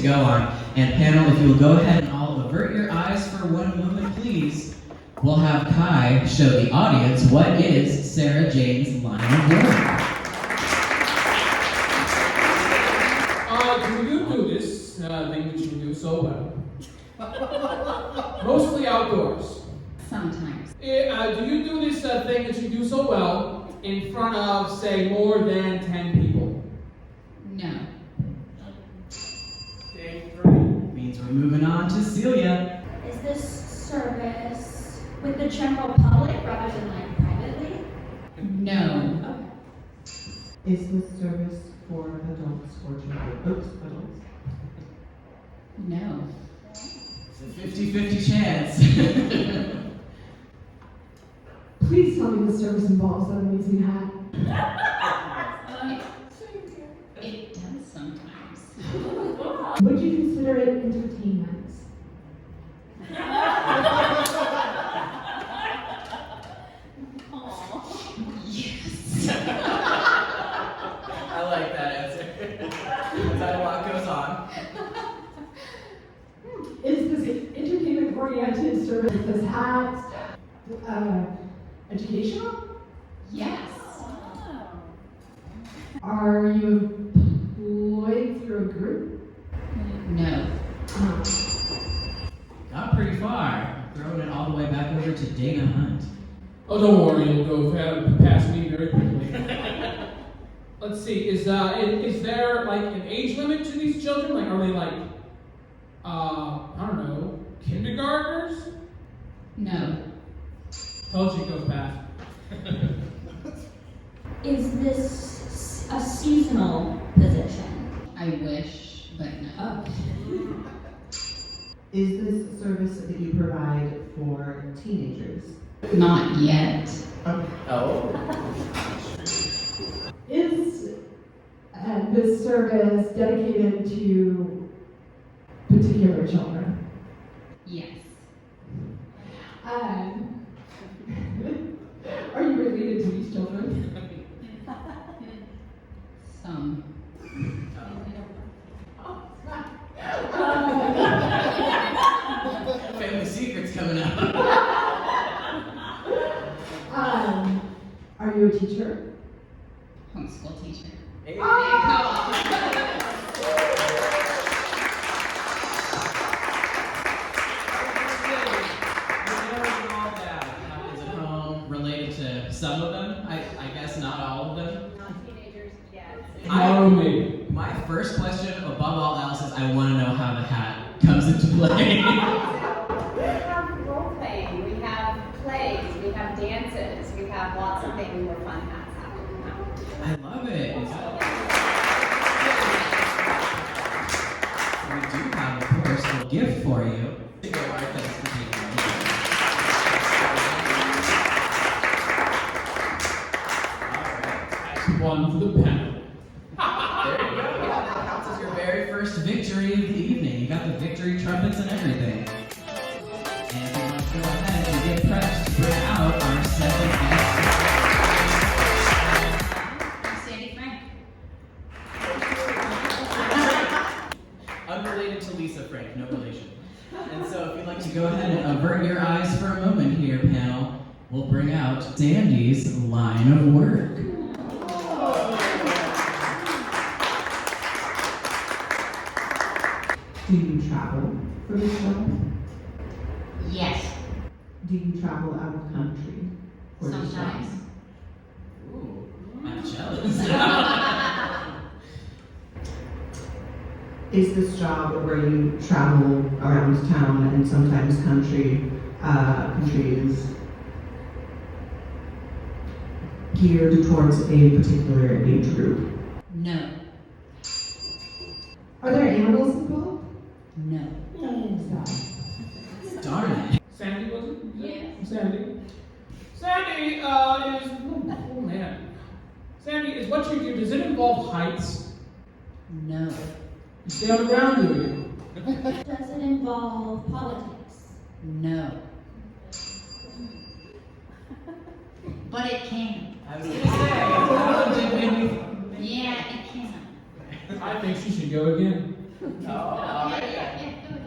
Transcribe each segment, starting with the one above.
to go on. And panel, if you'll go ahead and all avert your eyes for one moment, please. We'll have Kai show the audience what is Sarah Jane's line of work. Do you do this thing that you do so well? Mostly outdoors. Sometimes. Do you do this thing that you do so well in front of, say, more than 10 people? No. Day 3. Means we're moving on to Celia. Is this service with the general public rather than like privately? No. Okay. Is this service for adults or children? Oops, adults. No. It's a 50-50 chance. Please tell me the service involves that amazing hat. It does sometimes. Would you consider it entertainment? Yes. I like that answer. That a lot goes on. Is this entertainment-oriented service? Is this hat educational? Yes. Are you employed through a group? No. Got pretty far. Throwing it all the way back over to Dana Hunt. Oh, don't worry, it'll go past me very quickly. Let's see, is there like an age limit to these children? Like, are they like, I don't know, kindergartners? No. Told you it goes past. Is this a seasonal position? I wish, but no. Oh. Is this a service that you provide for teenagers? Not yet. Oh. Is this service dedicated to particular children? Yes. Are you related to these children? Some. Family secrets coming out. Are you a teacher? Homeschool teacher. Hey. Happens at home, related to some of them. I guess not all of them. Not teenagers yet. Only. My first question, above all else, is I want to know how the hat comes into play. We have role playing, we have plays, we have dances, we have lots of things where fun hats happen. I love it. We do have, of course, a gift for you. Our thanks for being here. One for the panel. There you go. Yeah, that counts as your very first victory of the evening. You got the victory trumpets and everything. And if you want to go ahead and get prepped to bring out our second guest. I'm Sandy Frank. Unrelated to Lisa Frank, no relation. And so if you'd like to go ahead and avert your eyes for a moment here, panel, we'll bring out Sandy's line of work. Do you travel for this job? Yes. Do you travel out of country for this job? Sometimes. Ooh, I'm jealous. Is this job where you travel around town and sometimes countries geared towards a particular age group? No. Are there animals involved? No. Sad. Darn it. Sandy, was it? Yes. Sandy. Sandy is, oh man. Sandy, is what you do, does it involve heights? No. You stay on the ground, do you? Does it involve politics? No. But it can. I was gonna say, that one did make me. Yeah, it can. I think she should go again.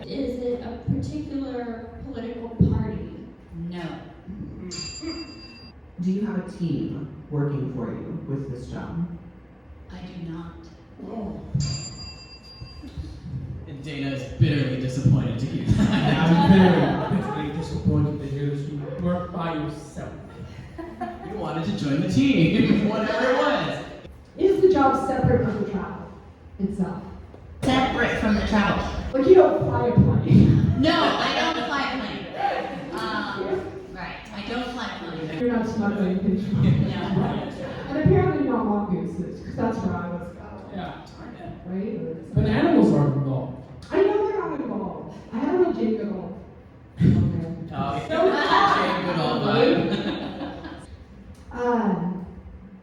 Is it a particular political party? No. Do you have a team working for you with this job? I do not. And Dana is bitterly disappointed to hear that. I'm very bitterly disappointed to hear that you work by yourself. You wanted to join the team, whatever it was. Is the job separate from the travel itself? Separate from the travel. Like you don't fly a plane. No, I don't fly a plane. Right, I don't fly a plane. You're not smuggling things from No. And apparently not mongooses, because that's where I was Yeah. right? But animals aren't involved. I know they're not involved. I had a real Jacob. Okay. Jay Goodall vibe.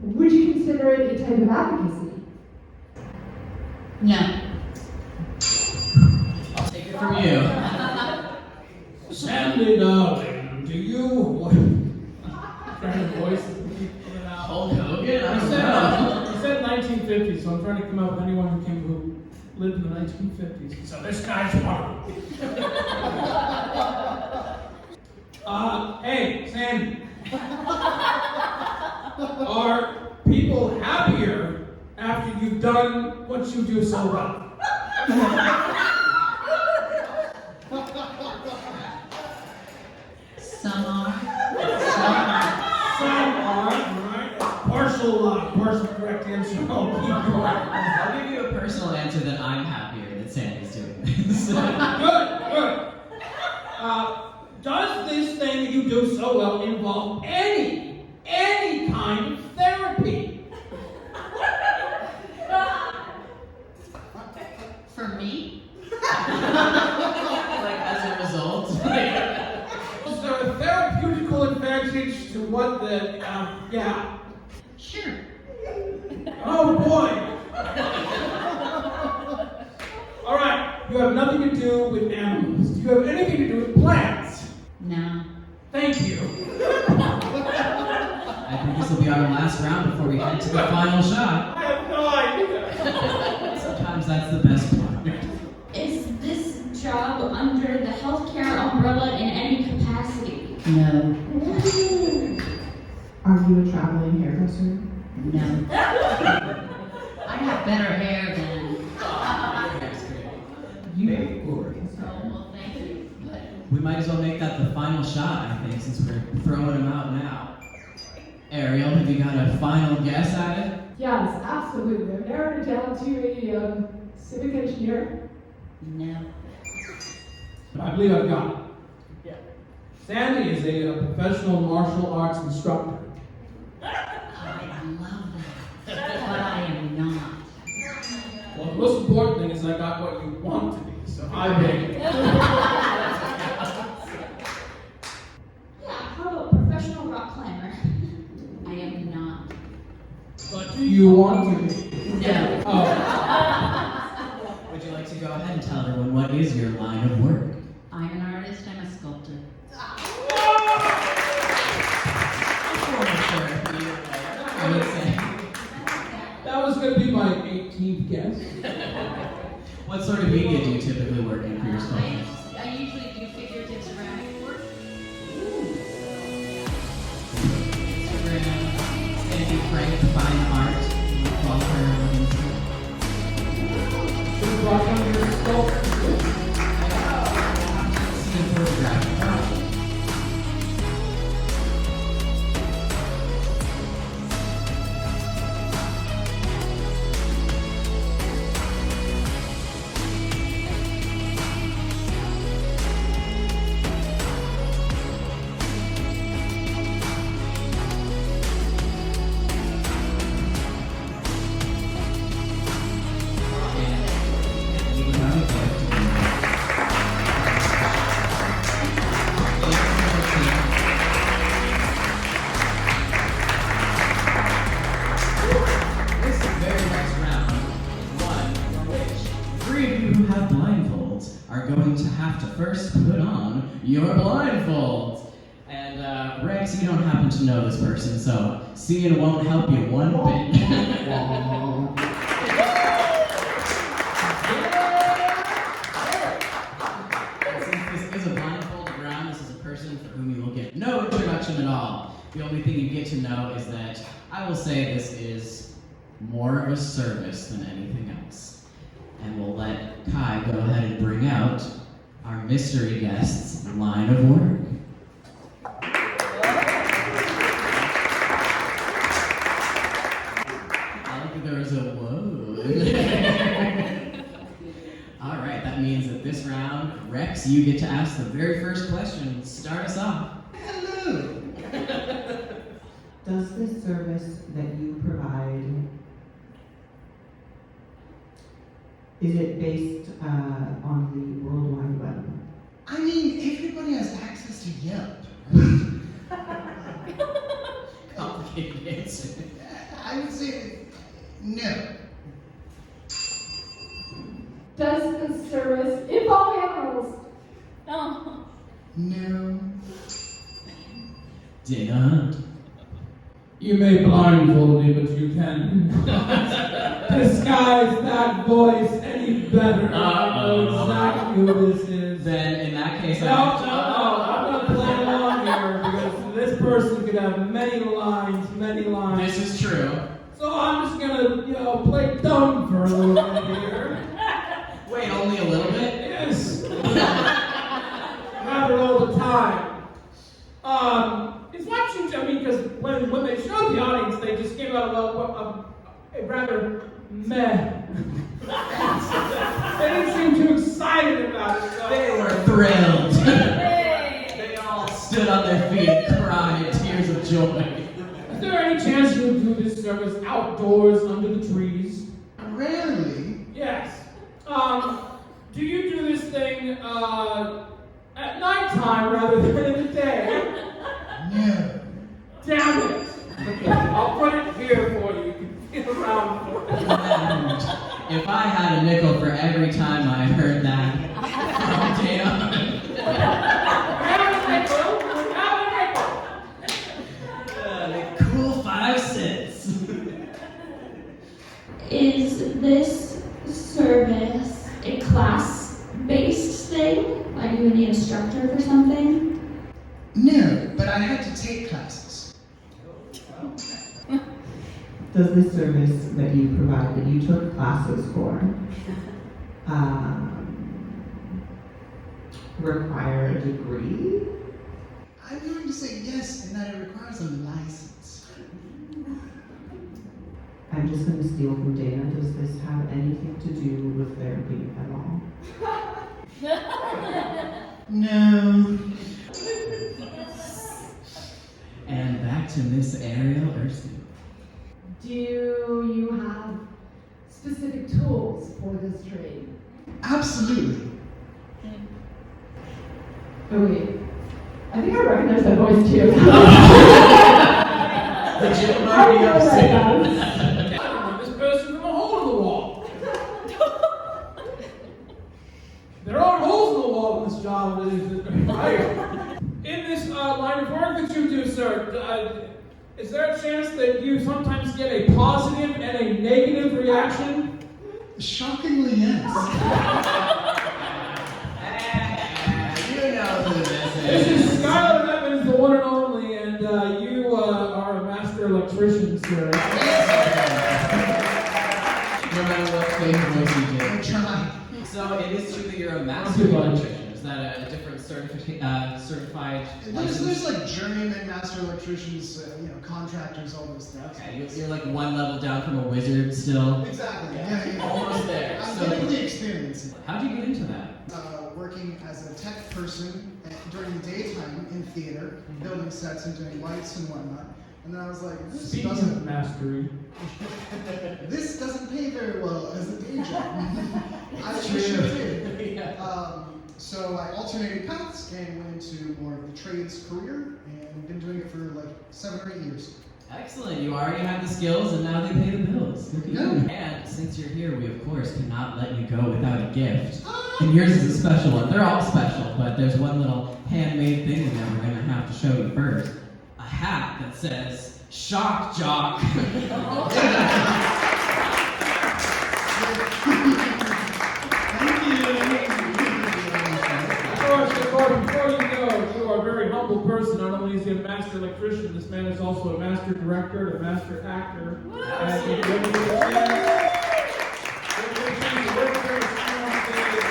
Would you consider it a type of advocacy? No. I'll take it from you. Sandy, darling, do you what? Trying to voice it out. Hulk Hogan? I I don't said, know. I said 1950s, so I'm trying to come up with anyone who lived in the 1950s. So this guy's one. Hey, Sandy. Are people happier after you've done what you do so well? Some are. Some are, right? Partial correct answer. I'll keep going. I'll give you a personal answer that I'm happier that Sandy's doing this. Good. Does this thing that you do so well involve any kind of therapy? For me? Like, as a result. Is there a therapeutical advantage to what the, yeah. Sure. Oh boy. All right, you have nothing to do with animals. Do you have anything to do with plants? No. Thank you. I think this will be our last round before we head to the final shot. I have no idea. Sometimes that's the best part. Is this job under the healthcare umbrella in any capacity? No. Are you a traveling hairdresser? No. I have better hair than. You look glorious. Oh, well, thank you. But We might as well make that the final shot, I think, since we're throwing them out now. Ariel, have you got a final guess at it? Yes, absolutely. I've narrowed it down to a civic engineer. no. I believe I've got it. Yeah. Sandy is a professional martial arts instructor. I love that. But I am not. Well, the most important thing is I got what you want to be, so I made it. Yeah, how about professional rock climber? I am not. But do you want to be? No. Oh, Would you like to go ahead and tell everyone what is your line of work? I'm an artist, I'm a sculptor. I would say. that was going to be my 18th guess. What sort of media do you typically work in for your sculptures? I usually do figurative ceramic work. Instagram, Sandy Frank, Fine Art, follow her on Instagram. Should have brought down your sculpture. See a photograph. And we have a gift. This very next round is one for which 3 of you who have blindfolds are going to have to first put on your blindfolds. And Rex, you don't happen to know this person, so seeing won't help you one bit. The only thing you get to know is that I will say this is more of a service than anything else. And we'll let Kai go ahead and bring out our mystery guest's line of work. I like that there was a whoa. All right, that means that this round, Rex, you get to ask the very first question. Start us off. Hello. Does this service that you provide, is it based on the World Wide Web? I mean, everybody has access to Yelp, right? Complicated answer. I would say no. Does this service involve animals? Oh. No. Dana. You may blindfold me, but you can disguise that voice any better. I know exactly who this is. Then in that case, No, I'm gonna play along here because this person could have many lines. This is true. So I'm just gonna, play dumb for a little bit here. Wait, only a little bit? Yes. Rather all the time. It's not true, because when they showed the audience, they just came out of a rather meh. They didn't seem too excited about it. So. They were thrilled. They all stood on their feet and cried tears of joy. Is there any chance you would do this service outdoors under the trees? Rarely. Yes. Do you do this thing at nighttime rather than in the day? No. Damn it! I'll put it here for you. You can feel around for it. And if I had a nickel for every time I heard that from Dana. Cool 5 cents. Is this service a class-based thing? Like you need an instructor for something? No, but I had to take classes. Does this service that you provide, that you took classes for, require a degree? I'm going to say yes, and that it requires a license. I'm just going to steal from Dana. Does this have anything to do with therapy at all? No. And back to Miss Ariel Erskine. Do you have specific tools for this trade? Absolutely. Oh wait, I think I recognize that voice too. The gym I might be know upset. that I remember this person from a hole in the wall. There are holes in the wall in this job, right? In this line of work that you do, sir, is there a chance that you sometimes get a positive and a negative reaction? Shockingly, yes. You know who this This is. is Skylar Evans, the one and only, and you are a master electrician, sir. No matter what fake voice you do. I tried. So it is true that you're a master electrician. Is that a different certified There's license? like journeyman, master electricians, contractors, all those things. Okay, you're like one level down from a wizard still. Exactly. Yeah. Almost there. I'm So getting the experience. how'd you get into that? Working as a tech person during the daytime in theater, building sets and doing lights and whatnot. And then I was like, this Speaking doesn't of mastery, this doesn't pay very well as a day job. I It's wish it true. did. Yeah. So I alternated paths and went into more of the trades career and been doing it for like 7 or 8 years. Excellent. You already have the skills, and now they pay the bills. Look at Yeah. you. And since you're here, we of course cannot let you go without a gift. And yours is a special one. They're all special, but there's one little handmade thing in there we're gonna have to show you first. A hat that says "Shock Jock." Thank you. of course, before you go, you are a very humble person, not only is he a master electrician, this man is also a master director, a master actor. And if you ever get a chance to work with him, see him on stage.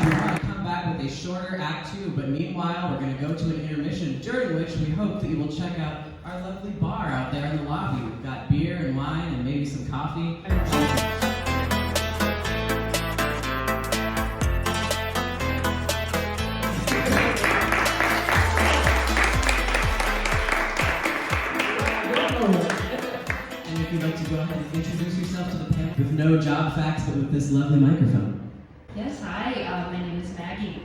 We're going to come back with a shorter Act 2, but meanwhile, we're going to go to an intermission, during which we hope that you will check out our lovely bar out there in the lobby. We've got beer and wine and maybe some coffee. And if you'd like to go ahead and introduce yourself to the panel with no job facts, but with this lovely microphone. Yes, hi, my name is Maggie.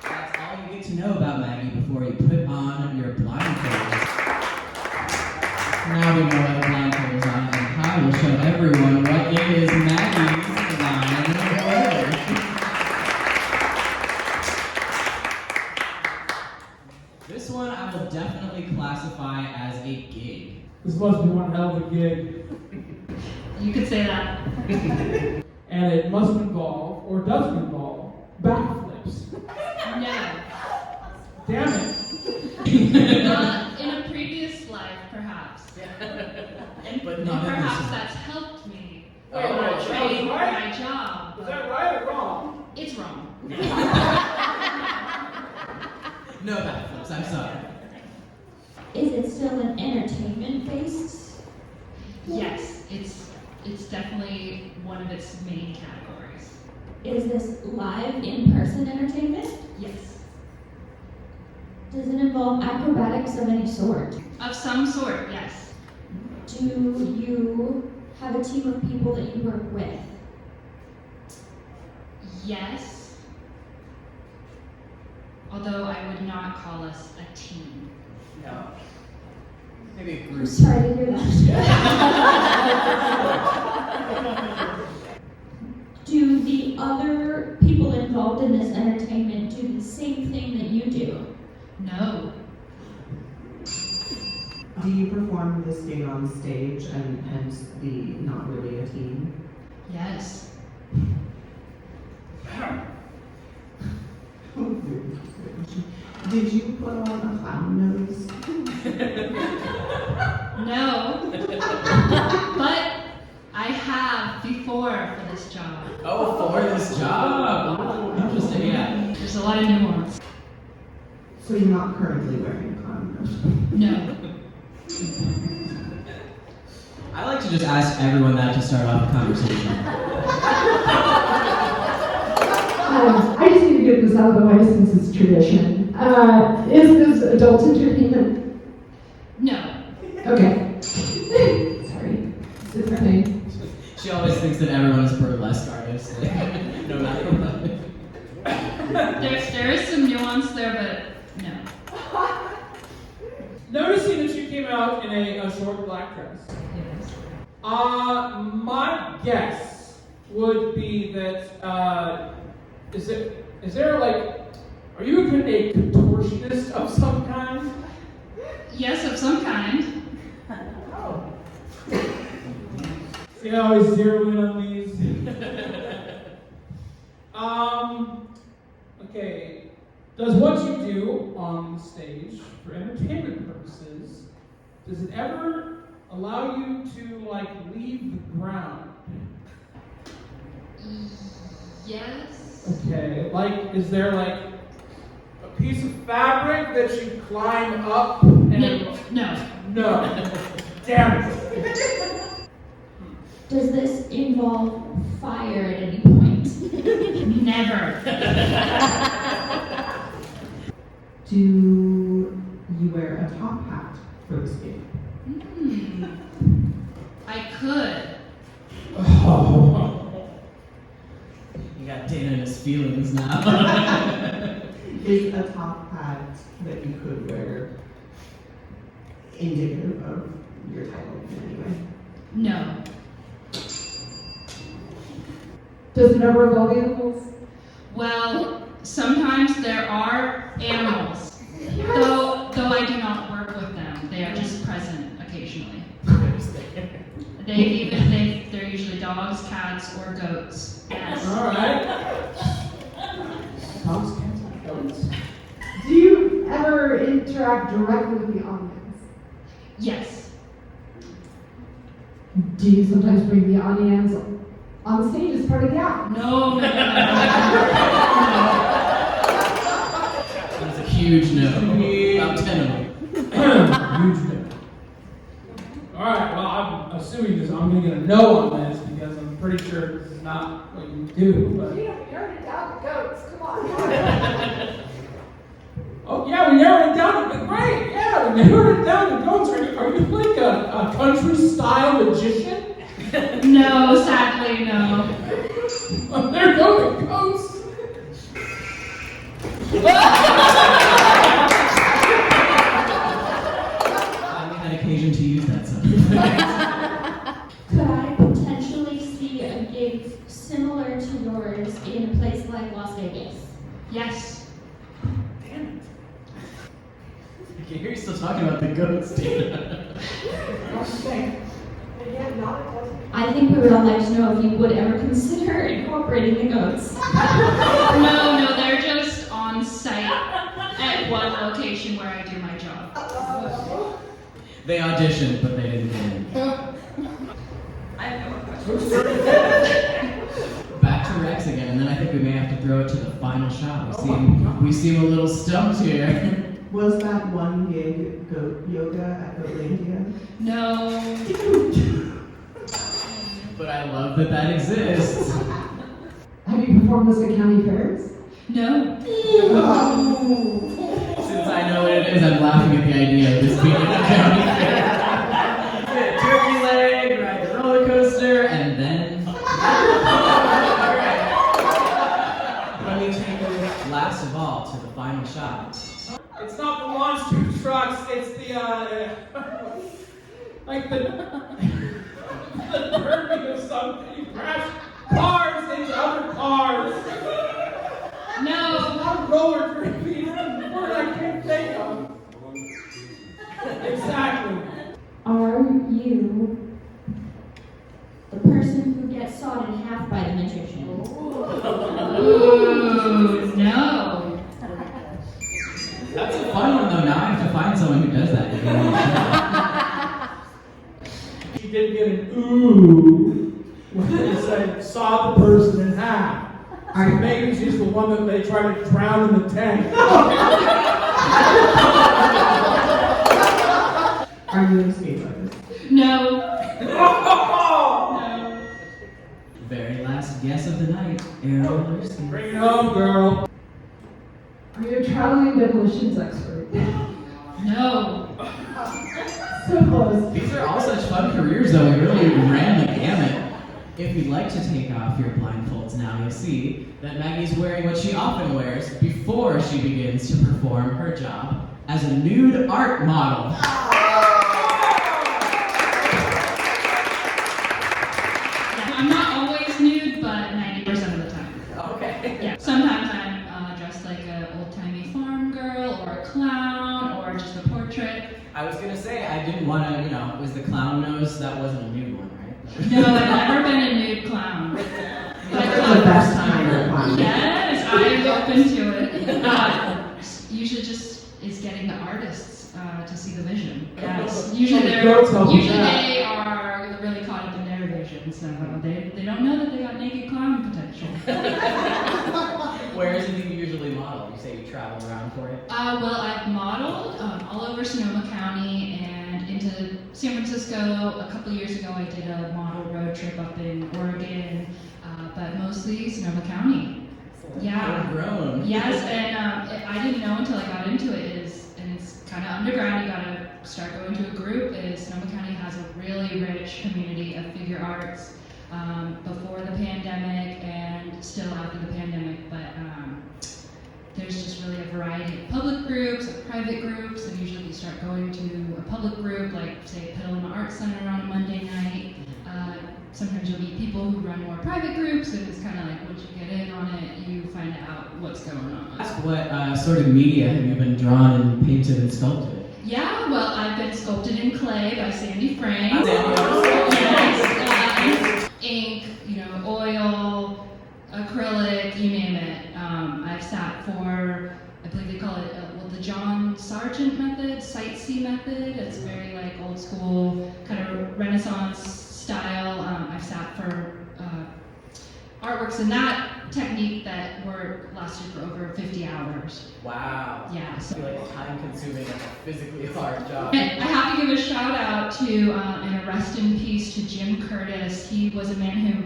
That's all you get to know about Maggie before you put on your blindfolds. Now we know what the blindfold is on, and Kai will show everyone what is Maggie's line of work. This one I will definitely classify as a gig. This must be one hell of a gig. You could say that. And it must involve, or does involve, backflips. No. Damn it. In a previous life, perhaps. And But not in this perhaps one. that's helped me Wait, wait, train for right? my job. Is that right or wrong? It's wrong. No backflips, I'm sorry. Is it still an entertainment-based? Yes, it's definitely one of its main categories. Is this live, in-person entertainment? Yes. Does it involve acrobatics of any sort? Of some sort, yes. Do you have a team of people that you work with? Yes. Although I would not call us a team. No. Maybe a I'm group. sorry to hear that. Do the other people involved in this entertainment do the same thing that you do? No. Do you perform this gig on stage and hence the not really a team? Yes. Did you put on a clown nose? No. But I have before for this job. Oh, for this job. Oh, interesting, yeah. There's a lot of nuance. So you're not currently wearing a clown nose? No. I like to just ask everyone that to start off a conversation. I just need to get this out of the way since it's tradition. Is this adult entertainment? No. Okay. Sorry. It's a thing. She always thinks that everyone is burlesque artists, like, no matter what. There is some nuance there, but no. Noticing that you came out in a short black dress. Yes. My guess would be that, is there like, are you a contortionist of some kind? Yes, of some kind. Oh. See how I zero in on these? Okay. Does what you do on stage for entertainment purposes, does it ever allow you to like leave the ground? Yes. Okay. Like, is there like a piece of fabric that you climb up and No. No. Damn it. Does this involve fire at any point? Never. Do you wear a top hat for this gig? I could. Oh. You got Dana in his feelings now. Is a top hat that you could wear indicative of your title in any way? No. Does it ever involve animals? Well, sometimes there are animals. Though I do not work with them. They are just present occasionally. They're usually dogs, cats, or goats. Yes. All right. Dogs, cats, and goats. Do you ever interact directly with the audience? Yes. Do you sometimes bring the audience on stage as part of the act? No. That's a huge no. About 10 of them. Huge no. All right. Well, I'm assuming this. I'm going to get a no on this because I'm pretty sure this is not what you do. But You narrowed it down to goats. Come on. oh yeah, we narrowed it down to great. Yeah, we narrowed it down to goats. Are you like a country style magician? No, sadly, no. Well, there go the goats. I've had occasion to use that sometimes. Could I potentially see a gig similar to yours in a place like Las Vegas? Yes. Damn it. I can hear you still talking about the goats, Dana. I think we would all like to know if you would ever consider incorporating the goats. No, they're just on site at one location where I do my job. They auditioned, but they didn't get in. I have no more questions. Back to Rex again, and then I think we may have to throw it to the final shot. We seem a little stumped here. Was that one gig goat yoga at Goatlandia? No. But I love that that exists. Have you performed this at county fairs? No. Since I know what it is, I'm laughing at the idea of this being a county fair. Get a turkey leg, ride the roller coaster, and then. Alright. Let me take you last of all to the final shot. It's not the launch tube trucks. It's the like the derby or something. You crash cars into other cars. No. Not roller derby. It's a word I can't think of. Exactly. Are you the person who gets sawed in half by the magician? Ooh, no. That's a fun one though. Now I have to find someone who does that. She did get an ooh when they said saw the person in half. So maybe she's the one that they try to drown in the tank. Are you an escape artist? No. No. Very last guess of the night, Aaron Lucy. Bring it home, girl. Are you a traveling demolitions expert? No. So close. These are all such fun careers, though. We really ran the gamut. If you'd like to take off your blindfolds now, you'll see that Maggie's wearing what she often wears before she begins to perform her job as a nude art model. I'm not always nude, but 90% of the time. Okay. Yeah. Sometimes I'm dressed like an old-timey farm girl, or a clown, or just a portrait. I was gonna say, I didn't want to, it was the clown nose, that wasn't a nude one, right? No, I've never been a nude clown. But That's the best kind of one. yes, I'm open to it. Usually just is getting the artists to see the vision. Yes. Usually they are really caught up in their vision, so they don't know that they got naked clown potential. Where is it that you usually model? You say you travel around for it? Well, I've modeled all over Sonoma County and into San Francisco. A couple years ago, I did a model road trip up in Oregon, but mostly Sonoma County. Yeah. Grown. Yes, and I didn't know until I got into it, and it's kind of underground. You gotta start going to a group. Sonoma County has a really rich community of figure arts before the pandemic and still after the pandemic, but there's just really a variety of public groups and private groups, and usually you start going to a public group, like say Petaluma Arts Center on a Monday night. Sometimes you'll meet people who run more private groups, and it's kind of like once you get in on it, you find out what's going on. What sort of media have you been drawn and painted and sculpted? Yeah, well, I've been sculpted in clay by Sandy Frame. Sandy. Ink, oil, acrylic, you name it. I've sat for, I believe they call it, the John Sargent method, Sightsee method. It's very like old school, kind of Renaissance style. I've sat for artworks in that technique that lasted for over 50 hours. Wow. Yeah. I feel like a time-consuming and physically hard job. And I have to give a shout out to and a rest in peace to Jim Curtis. He was a man who,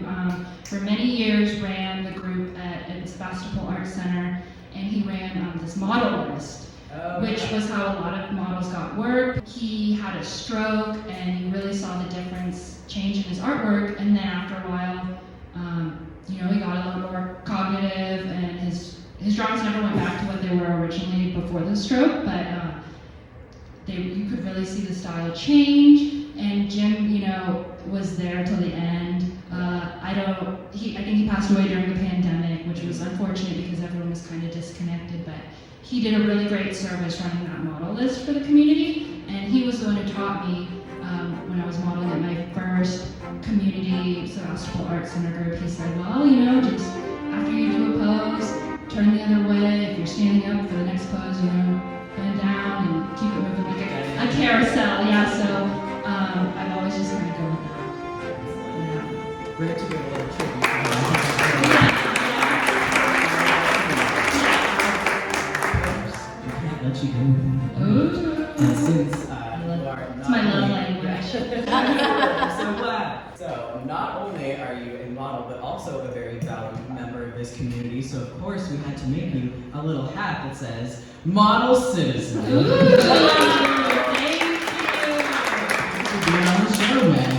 for many years, ran the group at Sebastopol Art Center, and he ran this model list, which was how a lot of models got work. He had a stroke, and he really saw the difference change in his artwork. And then after a while, he got a little more cognitive, and his drawings never went back to what they were originally before the stroke, but you could really see the style change. And Jim, was there till the end. I think he passed away during the pandemic, which was unfortunate because everyone was kind of disconnected, but he did a really great service running that model list for the community, and he was the one who taught me when I was modeling at my first community Sebastopol Art Center group. He said, well, just after you do a pose, turn the other way. If you're standing up for the next pose, bend down and keep it moving like a carousel. Yeah, so I've always just kind of go with that. Yeah. Great to give a little tribute to him. I can't let you go without. Ooh. And since you are It's my love only- language. I'm so glad. So, not only are you a model, but also a very valued member of this community. So, of course, we had to make you a little hat that says "Model Citizen." Ooh. Thank you. Thanks for being on the show, man.